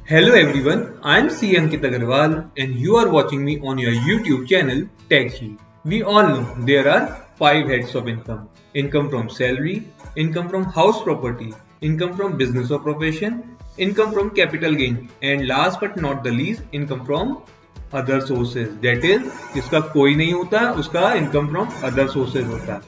Hello everyone, I am C. Ankit Agarwal and you are watching me on your YouTube channel TechSheet. We all know there are 5 heads of income. Income from salary, income from house property, income from business or profession, income from capital gain and last but not the least income from other sources. That is, जिसका कोई नहीं होता उसका income from other sources होता है.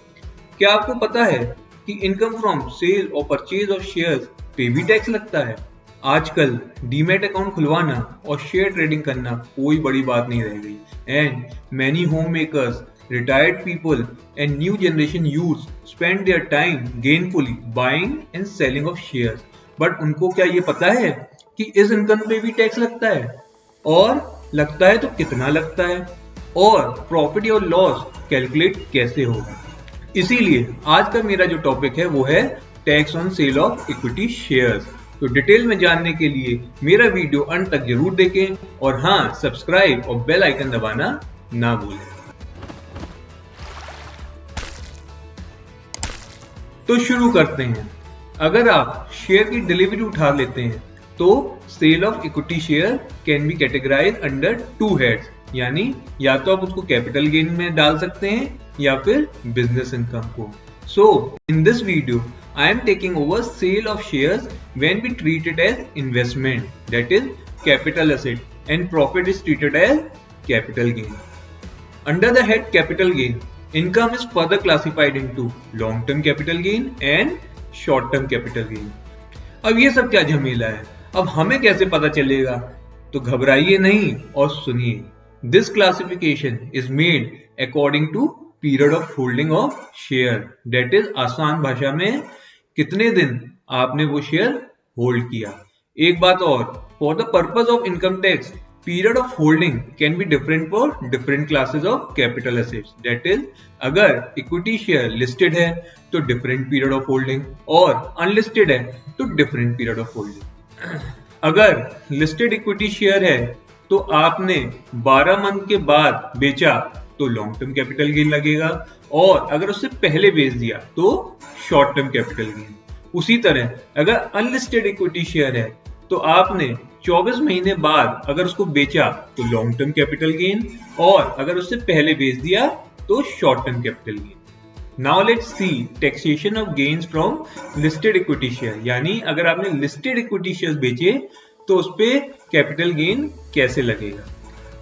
क्या आपको पता है कि इनकम फ्रॉम सेल और परचेज ऑफ शेयर्स पे भी टैक्स लगता है? आजकल डीमैट अकाउंट खुलवाना और शेयर ट्रेडिंग करना कोई बड़ी बात नहीं रह गई and many home makers, retired people and new generation youth spend their time gainfully buying and selling of shares. But उनको क्या ये पता है कि इस इनकम पे भी टैक्स लगता है? और लगता है तो कितना लगता है? और प्रॉफिट और लॉस कैलकुलेट कैसे होगा? इसीलिए आज का मेरा जो टॉपिक है वो है tax on sale of equity shares. तो डिटेल में जानने के लिए मेरा वीडियो अंत तक जरूर देखें और हाँ, सब्सक्राइब और बेल आइकन दबाना ना भूलें. तो शुरू करते हैं. अगर आप शेयर की डिलीवरी उठा लेते हैं तो sale of equity share can be categorise under 2 heads, यानी या तो आप उसको कैपिटल गेन में डाल सकते हैं या फिर बिजनेस इनकम को. So in this video I am taking over sale of shares when we treat it as investment, that is capital asset, and profit is treated as capital gain. Under the head capital gain, income is further classified into long-term capital gain and short-term capital gain. अब ये सब क्या झमेला है? अब हमें कैसे पता चलेगा? तो घबराइए नहीं और सुनिए. This classification is made according to period of holding of share, that is आसान भाषा में कितने दिन आपने वो शेयर होल्ड किया. एक बात और, for the purpose of income tax period of holding can be different for different classes of capital assets. That is, अगर इक्विटी शेयर लिस्टेड है तो डिफरेंट पीरियड ऑफ होल्डिंग और अनलिस्टेड है तो डिफरेंट पीरियड ऑफ होल्डिंग. अगर listed equity share है तो आपने 12 मंथ के बाद बेचा तो लॉन्ग टर्म कैपिटल गेन लगेगा और अगर उससे पहले बेच दिया तो शॉर्ट टर्म कैपिटल गेन. उसी तरह अगर अनलिस्टेड इक्विटी शेयर है तो आपने 24 महीने बाद अगर उसको बेचा तो लॉन्ग टर्म कैपिटल गेन और अगर उससे पहले बेच दिया तो short term capital gain. Now let's C taxation of gains from listed equity share, यानी अगर आपने लिस्टेड इक्विटी शेयर्स बेचे तो उस पे कैपिटल गेन कैसे लगेगा.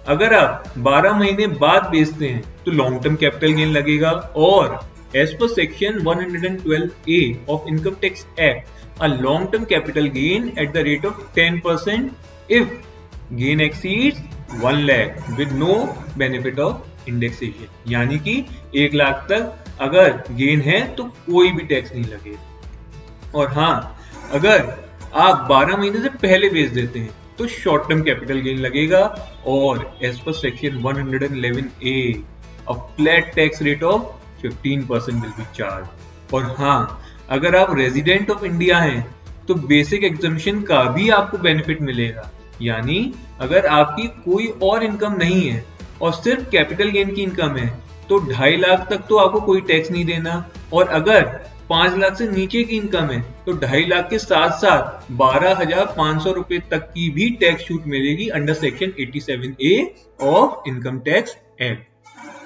अगर आप 12 महीने बाद बेचते हैं तो लॉन्ग टर्म कैपिटल गेन लगेगा और एज पर section 112A of income tax act, a long term capital gain at the rate of 10% if gain exceeds 1 lakh with no benefit of indexation. यानी कि 1 लाख तक अगर गेन है तो कोई भी टैक्स नहीं लगेगा. और हाँ, अगर आप 12 महीने से पहले बेच देते हैं तो शॉर्ट टर्म कैपिटल गेन लगेगा और एज पर section 111A a flat tax rate of 15% will be charge. और हाँ, अगर आप रेजिडेंट ऑफ इंडिया हैं तो बेसिक एग्जम्पशन का भी आपको बेनिफिट मिलेगा. यानी अगर आपकी कोई और इनकम नहीं है और सिर्फ कैपिटल गेन की इनकम है तो 2.5 लाख तक तो आपको कोई टैक्स नहीं देना और अगर 5 लाख से नीचे की इनकम है तो 2.5 लाख के साथ साथ 12,500 रुपए तक की भी टैक्स छूट मिलेगी under section 87A of income tax act.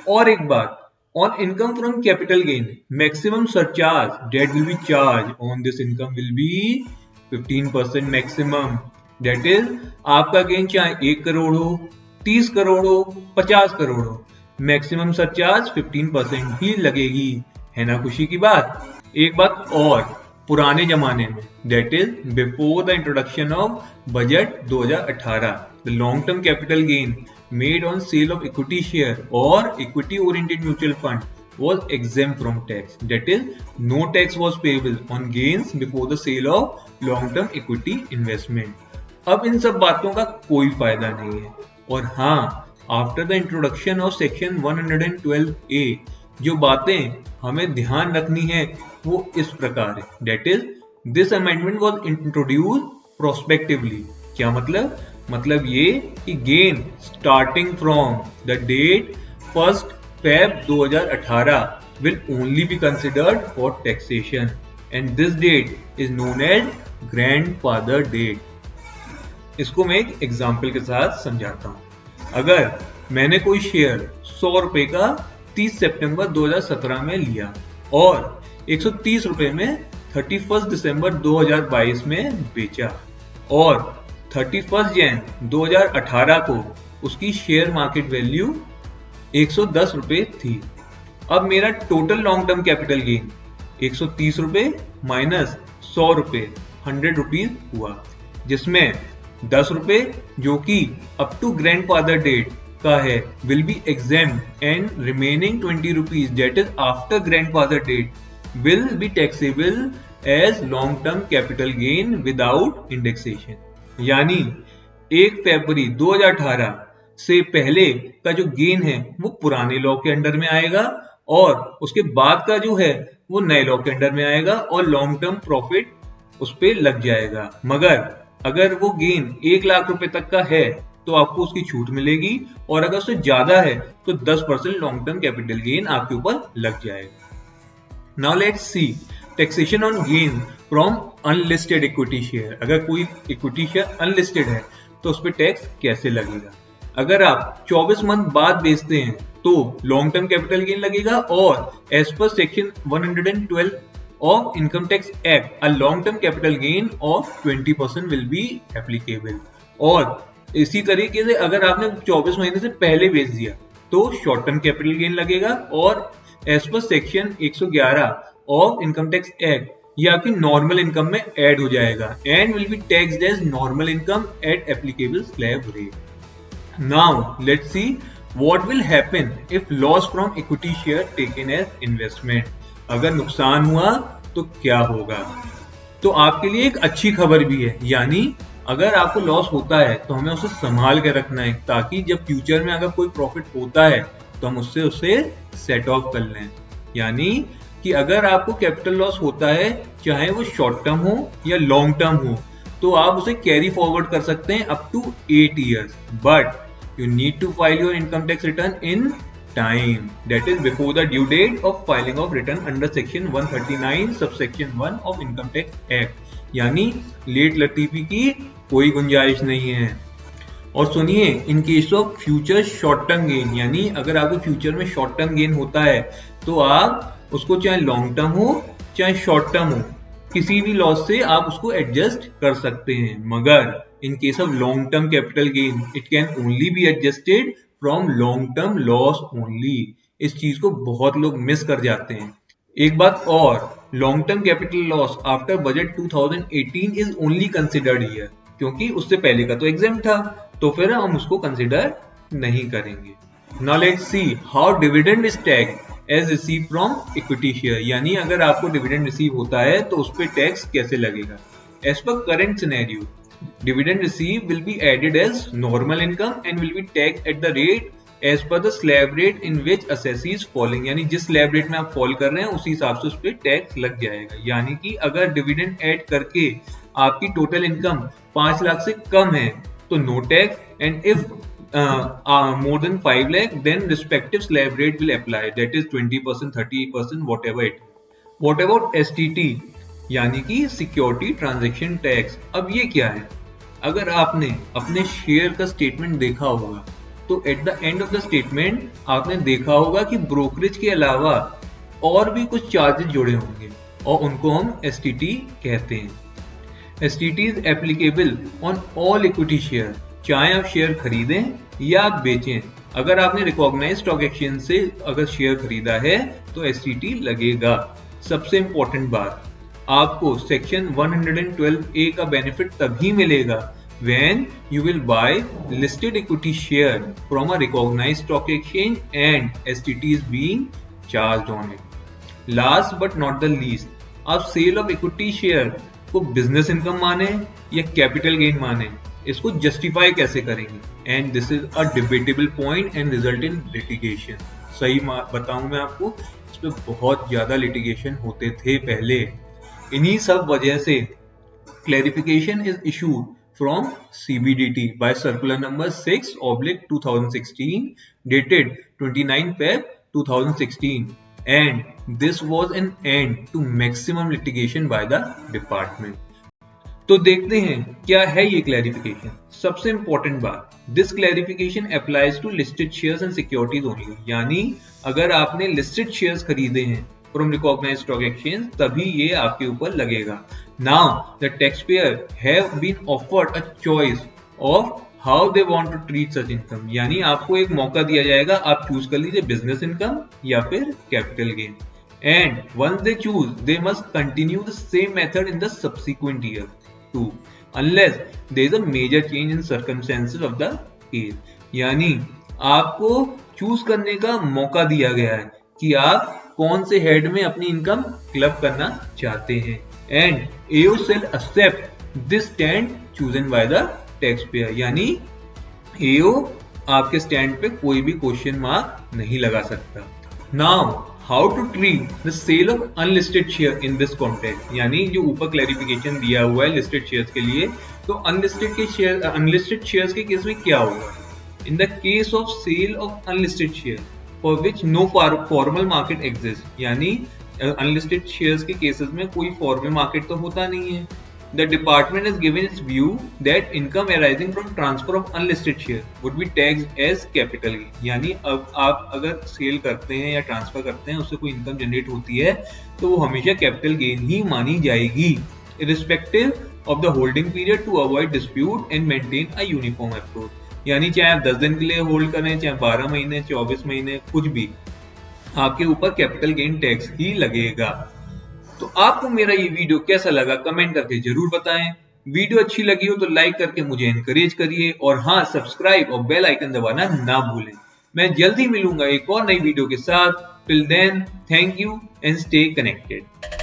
और एक बात, on income from capital gain maximum surcharge that will be charge on this income will be 15% maximum. That is, आपका गेन चाहे 1 करोड़ हो, 30 करोड़ हो, 50 करोड़ हो, मैक्सिमम सरचार्ज 15% ही लगेगी. है ना खुशी की बात. एक बात और, पुराने जमाने में that is before the introduction of budget 2018, the long term capital gain made on sale of equity share और equity oriented mutual fund was exempt from tax. That is, no tax was payable on gains before the sale of long-term equity investment. अब इन सब बातों का कोई फायदा नहीं है. और हाँ, after the introduction of section 112A जो बातें हमें ध्यान रखनी है वो इस प्रकार है. That is, this amendment was introduced prospectively. क्या मतलब? मतलब ये कि gain starting from the date 1 Feb 2018 will only be considered for taxation and this date is known as grandfather date. इसको मैं एक एग्जाम्पल के साथ समझाता हूँ। अगर मैंने कोई शेयर 100 रुपए का 30 सितंबर 2017 में लिया और 130 रुपए में 31 दिसंबर 2022 में बेचा और 31 जनवरी 2018 को उसकी शेयर मार्केट वैल्यू 110 रुपए थी। अब मेरा total long term capital gain 130 रुपए माइनस 100 रुपए 100 रुपीज हुआ, जिसमें 10 रुपए जो कि अप टू ग्रैंडफादर डेट का है will be exempt and remaining 20 rupees that is after grandfather date will be taxable as long term capital gain without indexation. यानी 1 फरवरी 2018 से पहले का जो गेन है वो पुराने लॉ के अंडर में आएगा और उसके बाद का जो है वो नए लॉ के अंडर में आएगा और लॉन्ग टर्म प्रॉफिट उस पे लग जाएगा। मगर अगर वो गेन 1 लाख रुपए तक का है तो आपको उसकी छूट मिलेगी और अगर उससे ज्यादा है तो 10% लॉन्ग टर्म कैपिटल गेन आपके ऊपर लग जाएगा। Now let's C taxation on gain from unlisted equity share. अगर कोई इक्विटी शेयर अनलिस्टेड है तो उस पर टैक्स कैसे लगेगा। अगर आप 24 मंथ बाद बेचते हैं तो लॉन्ग टर्म कैपिटल गेन लगेगा और एज पर section 112 of Income Tax Act, a long-term capital gain of 20% will be applicable। और इसी तरीके से अगर आपने 24 महीने से पहले बेच दिया तो शॉर्ट टर्म कैपिटल गेन लगेगा और एज पर section 111 of income tax act ये आपकी नॉर्मल इनकम में ऐड हो जाएगा and will be taxed as normal income at applicable slab rate. Now let's see what will happen if loss from equity share taken as investment. अगर नुकसान हुआ तो क्या होगा। तो आपके लिए एक अच्छी खबर भी है, यानी अगर आपको लॉस होता है तो हमें उसे संभाल के रखना है ताकि जब फ्यूचर में अगर कोई प्रॉफिट होता है तो हम उसे सेट ऑफ कर लें। यानी कि अगर आपको कैपिटल लॉस होता है चाहे वो शॉर्ट टर्म हो या लॉन्ग टर्म हो तो आप उसे कैरी फॉरवर्ड कर सकते हैं up to 8 years, but you need to file your income tax return in time, that is before the due date of filing of return under section 139 subsection 1 of income tax act। यानी late लतीफी की कोई गुंजाइश नहीं है। और सुनिए, in case of future short term gain, यानी अगर आपको फ्यूचर में शॉर्ट टर्म गेन होता है तो आप उसको चाहे लॉन्ग टर्म हो चाहे शॉर्ट टर्म हो किसी भी लॉस से आप उसको एडजस्ट कर सकते हैं। मगर in case of long term capital gain it can only be adjusted from long term loss only. इस चीज को बहुत लोग मिस कर जाते हैं। एक बात और, long term capital loss after budget 2018 is only considered here, क्योंकि उससे पहले का तो एग्जेम्प्ट था तो फिर हम उसको कंसिडर नहीं करेंगे। Now let's see how dividend is taxed as receive from equity share. यानी अगर आपको डिविडेंड रिसीव होता है तो उस पर टैक्स कैसे लगेगा। एज पर current scenario dividend received will be added as normal income and will be taxed at the rate as per the slab rate in which assessee is falling। यानी जिस slab rate में आप fall कर रहे हैं उसी हिसाब से उस पर टैक्स लग जाएगा। यानी कि अगर डिविडेंड ऐड करके आपकी टोटल इनकम 5 लाख से कम है तो no tax and if more than 5 lakh then respective slab rate will apply, that is 20%, 30%, whatever it। What about STT यानी कि सिक्योरिटी ट्रांजैक्शन टैक्स। अब ये क्या है। अगर आपने अपने शेयर का स्टेटमेंट देखा होगा तो at the end of the statement आपने देखा होगा कि ब्रोकरेज के अलावा और भी कुछ चार्जेस जुड़े होंगे और उनको हम STT कहते हैं। STT is applicable on all equity share, चाहे आप शेयर खरीदें या आप बेचें। अगर आपने रिकॉग्नाइज्ड स्टॉक एक्सचेंज से अगर शेयर खरीदा है तो STT लगेगा। सबसे इंपॉर्टेंट बात, आपको सेक्शन 112A का बेनिफिट तभी मिलेगा when you will buy listed equity share from a recognized stock exchange and STT is being charged on it। Last but not the least, आप सेल ऑफ इक्विटी शेयर को business income माने या capital gain माने, इसको justify कैसे करेंगे। And this is a debatable point and result in litigation. सही बताऊं मैं आपको, इस पे बहुत ज्यादा लिटिगेशन होते थे पहले। इन्हीं सब वजह से clarification is issued from CBDT by circular number 6/2016 dated 29 Feb 2016 and this was an end to maximum litigation by the department. तो देखते हैं क्या है ये क्लैरिफिकेशन। सबसे इंपॉर्टेंट बात, this clarification applies to listed shares and securities only, यानी अगर आपने लिस्टेड शेयर्स खरीदे हैं फ्रॉम रिकॉग्नाइज्ड स्टॉक एक्सचेंज तभी ये आपके ऊपर लगेगा। Now the taxpayer have been offered a choice of how they want to treat such income, यानी आपको एक मौका दिया जाएगा, आप चूज कर लीजिए बिजनेस इनकम या फिर capital gain. And once they choose, they must continue the same method in the subsequent year too, unless there is a major change in circumstances of the case. यानी आपको choose करने का मौका दिया गया है कि आप कौन से हेड में अपनी इनकम क्लब करना चाहते हैं। And AO shall accept this stand chosen by the taxpayer, यानी AO आपके स्टैंड पे कोई भी क्वेश्चन मार्क नहीं लगा सकता। Now how to treat the sale of unlisted share in this context, यानी जो ऊपर क्लैरिफिकेशन दिया हुआ है लिस्टेड शेयर्स के लिए, तो अनलिस्टेड शेयर्स के केस में क्या होगा। In the case of sale of unlisted share for which no formal market exist, यानी अनलिस्टेड शेयर्स के केसेस में कोई फॉर्मल मार्केट तो होता नहीं है। The department has given its view that income arising from transfer of unlisted share would be taxed as capital gain, यानी अब आप अगर सेल करते हैं या ट्रांसफर करते हैं उससे कोई इनकम जनरेट होती है तो वो हमेशा कैपिटल गेन ही मानी जाएगी, irrespective of the holding period to avoid dispute and maintain a uniform approach, यानी चाहे आप 10 दिन के लिए होल्ड करें, चाहे 12 महीने, 24 महीने, कुछ भी आपके ऊपर कैपिटल गेन टैक्स ही लगेगा। तो आपको मेरा ये वीडियो कैसा लगा कमेंट करके जरूर बताएं। वीडियो अच्छी लगी हो तो लाइक करके मुझे एनकरेज करिए और हाँ, सब्सक्राइब और बेल आइकन दबाना ना भूलें। मैं जल्दी मिलूंगा एक और नई वीडियो के साथ। Till then, thank you and stay connected.